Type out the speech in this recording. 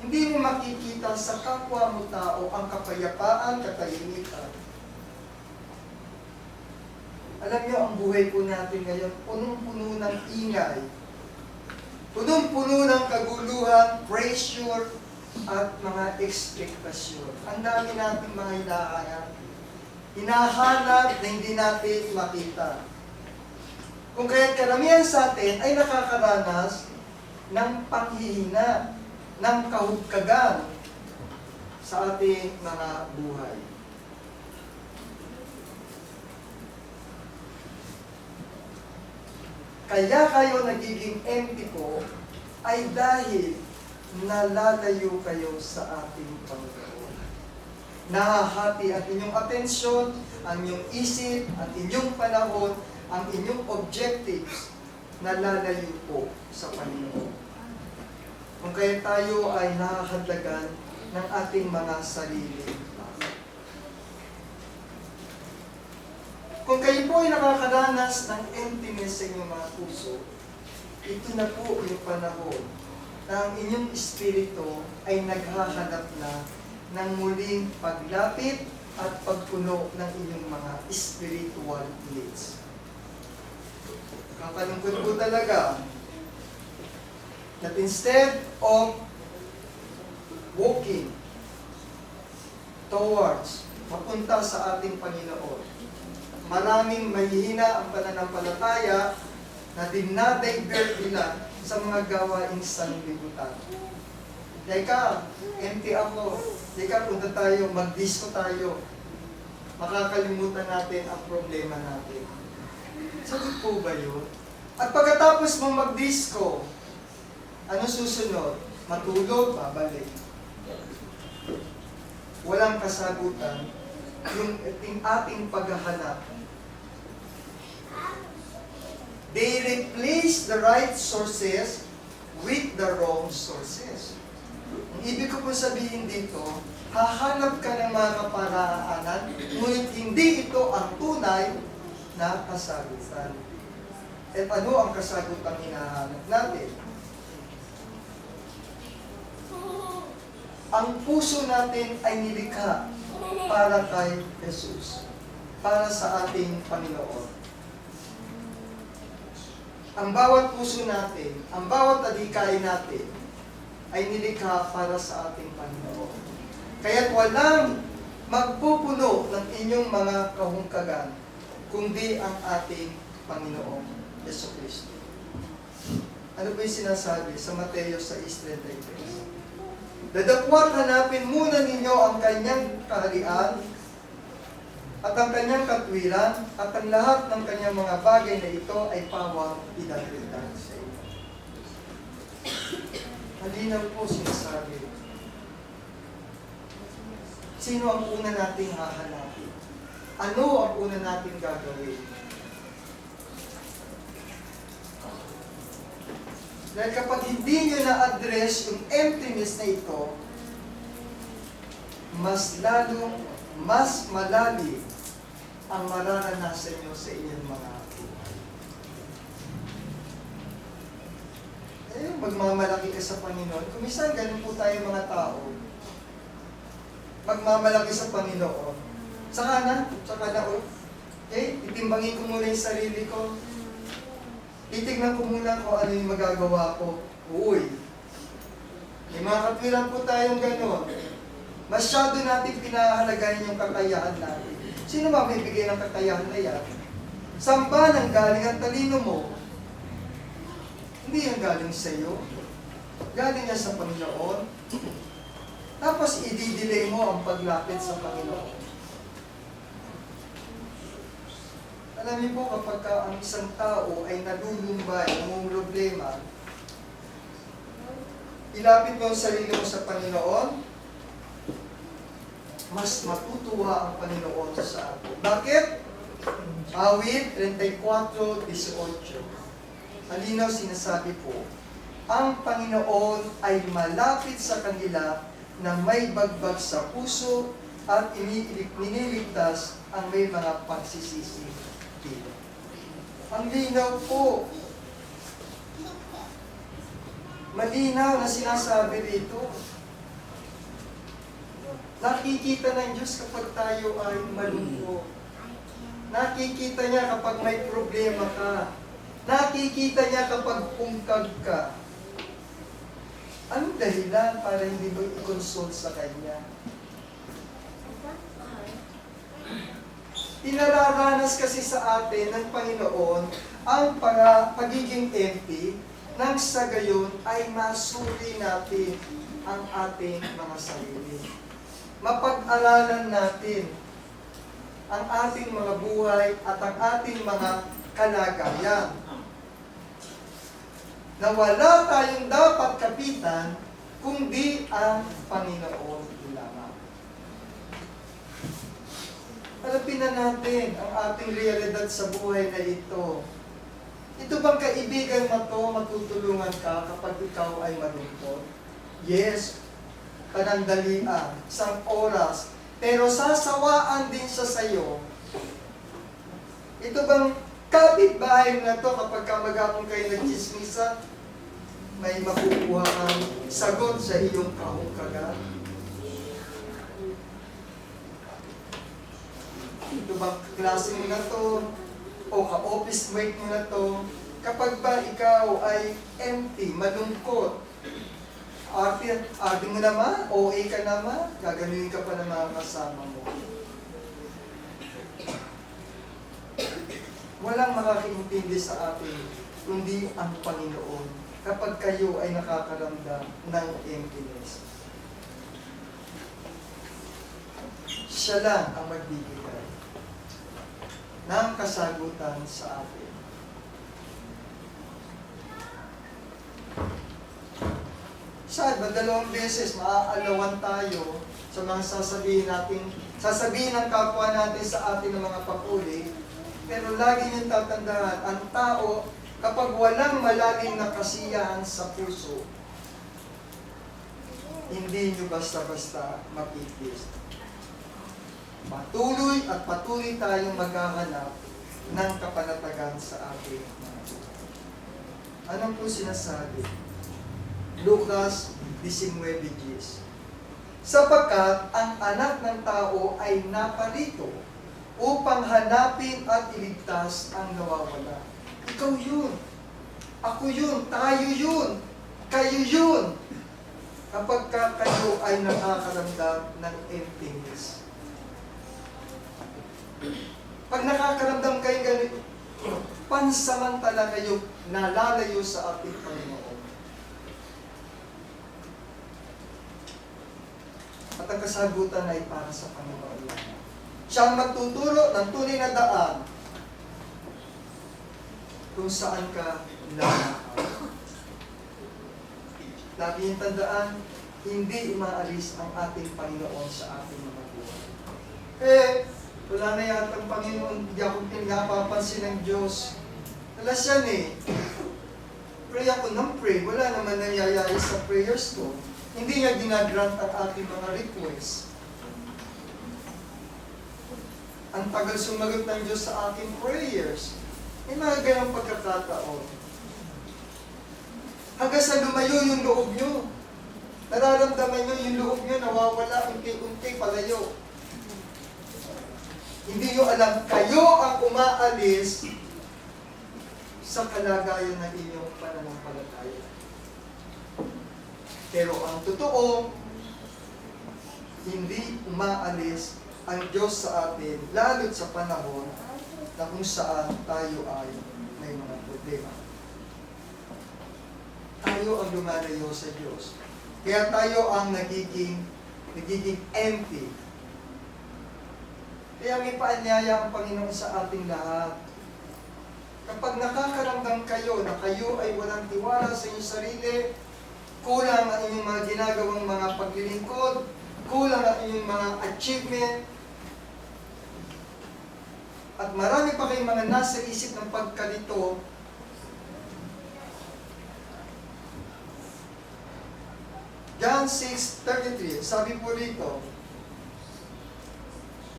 Hindi mo makikita sa kapwa mo tao ang kapayapaan, katahimikan. Alam niyo, ang buhay po natin ngayon, punong-puno ng ingay, punong-puno ng kaguluhan, pressure, at mga ekspektasyon. Ang dami nating mga hinahanap na hindi natin makita. Kung kaya't karamihan sa atin ay nakakaranas ng panghihina, ng kahugkagan sa ating mga buhay. Kaya kayo nagiging empty po ay dahil nalalayo kayo sa ating Panginoon. Nahahati ang inyong atensyon, ang inyong isip, ang inyong panahon, ang inyong objectives, nalalayo po sa Panginoon. Kung kaya tayo ay nahahadlagan ng ating mga sarili. Kung kayo po ay nakakaranas ng emptiness sa inyong mga puso, ito na po yung panahon na ang inyong espiritu ay naghahanap na ng muling paglapit at pagpuno ng inyong mga spiritual needs. Kakalungkot po talaga that instead of walking towards, papunta sa ating Panginoon, maraming mahihina ang pananampalataya na dinadivert nila sa mga gawaing sanlibutan. Teka, empty ako. Teka, punta tayo, mag-disco tayo. Makakalimutan natin ang problema natin. Sagot po ba yun? At pagkatapos mong mag-disco, ano susunod? Matulog, babalik. Walang kasagutan yung ating paghahanap. They replace the right sources with the wrong sources. Ang ibig ko po sabihin dito, hahanap ka ng mga kaparaanan, ngunit hindi ito ang tunay na kasagutan. At ano ang kasagutang hinahanap natin? Ang puso natin ay nilikha para kay Jesus, para sa ating Panginoon. Ang bawat puso natin, ang bawat adhikain natin, ay nilikha para sa ating Panginoon. Kaya't walang magpupuno ng inyong mga kahungkagan, kundi ang ating Panginoong Jesucristo. Ano ba yung sinasabi sa Mateo 6:33? Dadakwa't hanapin muna ninyo ang kanyang kaharian at ang kanyang katwiran at ang lahat ng kanyang mga bagay na ito ay pawang idadagdag sa inyo. Halinaw po sinasabi. Sino ang una nating hahanapin? Ano ang una nating gagawin? Dahil kapag hindi nyo na-address yung emptiness na ito, mas malalim ang mararanasan nyo sa inyong mga magmamalaki ka sa Panginoon. Kung minsan ganun po tayo mga tao, magmamalaki sa Panginoon. Saka na, itimbangin ko muna yung sarili ko. Titignan ko muna kung ano yung magagawa ko. Uy, may mga katwiran po tayong gano'n. Masyado natin pinahalagahan yung kakayahan natin. Sino ba may bigay ng kakayahan na yan? Saan ba nang galing ang talino mo? Hindi yan galing sa iyo. Galing yan sa Panginoon. Tapos i-delay mo ang paglapit sa Panginoon. Alam niyo po, kapag ang isang tao ay nalulumbay, namumroblema, ilapit mo ang sarili mo sa Panginoon, mas matutuwa ang Panginoon sa atin. Bakit? Awit 34:18. Malinaw sinasabi po, ang Panginoon ay malapit sa kanila na may bagbag sa puso at iniligtas ang may mga pagsisisi. Ang linaw po. Malinaw na sinasabi dito. Nakikita ng Diyos kapag tayo ay malungkot. Nakikita niya kapag may problema ka. Nakikita niya kapag pungkag ka. Anong dahilan para hindi mo i-consult sa Kanya? Inararanas kasi sa atin ng Panginoon ang pagiging empty nang sa gayon ay masuri natin ang ating mga sarili. Mapag-aralan natin ang ating mga buhay at ang ating mga kalagayan. Na wala tayong dapat kapitan kundi ang Panginoon lamang. Harapin na natin ang ating realidad sa buhay na ito. Ito bang kaibigan na to, matutulungan ka kapag ikaw ay malungkot? Yes, panandalian, isang oras, pero sasawaan din siya sa'yo. Ito bang kapitbahay na to kapag kamagapon kayo nagchismisa, may makukuha kang sagot sa iyong kahungkagan? Ito bang klase mo na to, o ka-office mate mo na to, kapag ba ikaw ay empty, malungkot, arte mo naman, OA ka naman, gaganuhin ka pa ng mga kasama mo. Walang makakaintindi sa atin, kundi ang Panginoon, kapag kayo ay nakakaramdam ng emptiness. Siya lang ang magbibigay ng kasagutan sa atin. Sad, dalawang beses maaalawan tayo sa mga sasabihin ng kapwa natin sa atin ng mga papuri, pero lagi niyong tatandaan, ang tao, kapag walang malalim na kasiyahan sa puso, hindi nyo basta-basta mapipis. Patuloy at patuloy tayong maghahanap ng kapanatagan sa ating mga buhay. Anong po sinasabi? Lucas 19:10. Sapagkat ang anak ng tao ay naparito upang hanapin at iligtas ang nawawala. Ikaw yun. Ako yun. Tayo yun. Kayo yun. Kapag kayo ay nakakaramdam ng emptiness. Pag nakakaramdam kayo ganito, pansamantala kayo nalalayo sa ating Panginoon. At ang kasagutan ay para sa Panginoon lang. Siyang magtuturo ng tunay na daan kung saan ka lalakad. Lagi yung tandaan, hindi umaalis ang ating Panginoon sa ating mga buhay. Wala na yata ang Panginoon, hindi ako pinapapansin ng Diyos. Alas yan Pray ako ng pray, wala naman nangyayari sa prayers ko. Hindi niya ginagrant ang ating mga requests. Ang tagal sumagot ng Diyos sa aking prayers. May mga ganang pagkakataon. Hanggang sa lumayo yung loob nyo. Nararamdaman nyo yung loob nyo, nawawala unti-unti palayo. Hindi nyo alam, kayo ang umaalis sa kalagayan ng inyong pananampalataya. Pero ang totoo, hindi umaalis ang Diyos sa atin, lalo't sa panahon na kung saan tayo ay may mga problema. Tayo ang lumalayo sa Diyos. Kaya tayo ang nagiging empty. Kaya may paanyaya ang Panginoon sa ating lahat. Kapag nakakaramdam kayo na kayo ay walang tiwala sa inyong sarili, kulang ang inyong mga ginagawang mga paglilingkod, kulang ang inyong mga achievement, at marami pa kayong mga nasa isip ng pagkalito, John 6:33, sabi po rito,